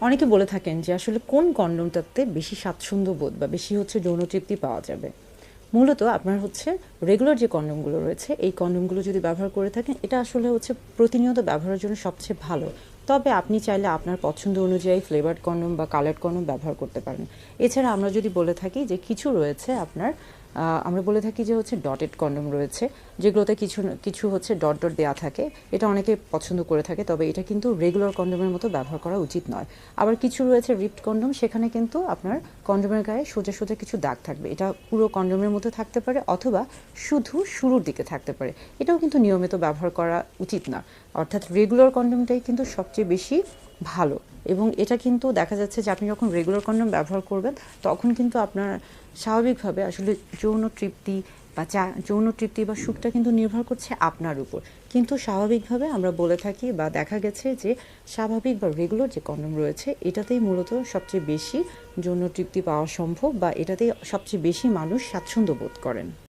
অনেকে বলে থাকেন যে আসলে কোন কন্ডমটাতে বেশি স্বাচ্ছন্দ্য বোধ বা বেশি যৌন তৃপ্তি পাওয়া যাবে। মূলত আপনার রেগুলার যে কন্ডমগুলো রয়েছে এই কন্ডমগুলো যদি ব্যবহার করে থাকেন এটা আসলে প্রতিনিয়ত ব্যবহারের জন্য সবচেয়ে ভালো। তবে আপনি চাইলে আপনার পছন্দ অনুযায়ী ফ্লেভারড কন্ডম বা কালার্ড কন্ডম ব্যবহার করতে পারেন। এছাড়া আমরা যদি বলে থাকি যে কিছু রয়েছে আপনার আমরা বলে থাকি যে ডটেড কন্ডম রয়েছে, যেগুলোতে কিছু কিছু ডট ডট দেওয়া থাকে। এটা অনেকে পছন্দ করে থাকে, তবে এটা কিন্তু রেগুলার কন্ডমের মতো ব্যবহার করা উচিত নয়। আবার কিছু রয়েছে রিপড কন্ডম, সেখানে কিন্তু আপনার কন্ডমের গায়ে সোজা সোজা কিছু দাগ থাকবে। এটা পুরো কন্ডমের মধ্যে থাকতে পারে অথবা শুধু শুরুর দিকে থাকতে পারে। এটাও কিন্তু নিয়মিত ব্যবহার করা উচিত না। অর্থাৎ রেগুলার কন্ডমটাই কিন্তু সবচেয়ে বেশি ভালো। এবং এটা কিন্তু দেখা যাচ্ছে যে আপনি যখন রেগুলার কন্ডম ব্যবহার করবেন তখন কিন্তু আপনার স্বাভাবিকভাবে আসলে যৌন তৃপ্তি বা সুখটা কিন্তু নির্ভর করছে আপনার উপর। কিন্তু স্বাভাবিকভাবে আমরা বলে থাকি বা দেখা গেছে যে স্বাভাবিক বা রেগুলার যে কন্ডম রয়েছে এটাতেই মূলত সবচেয়ে বেশি যৌন তৃপ্তি পাওয়া সম্ভব, বা এটাতেই সবচেয়ে বেশি মানুষ স্বাচ্ছন্দ্য বোধ করেন।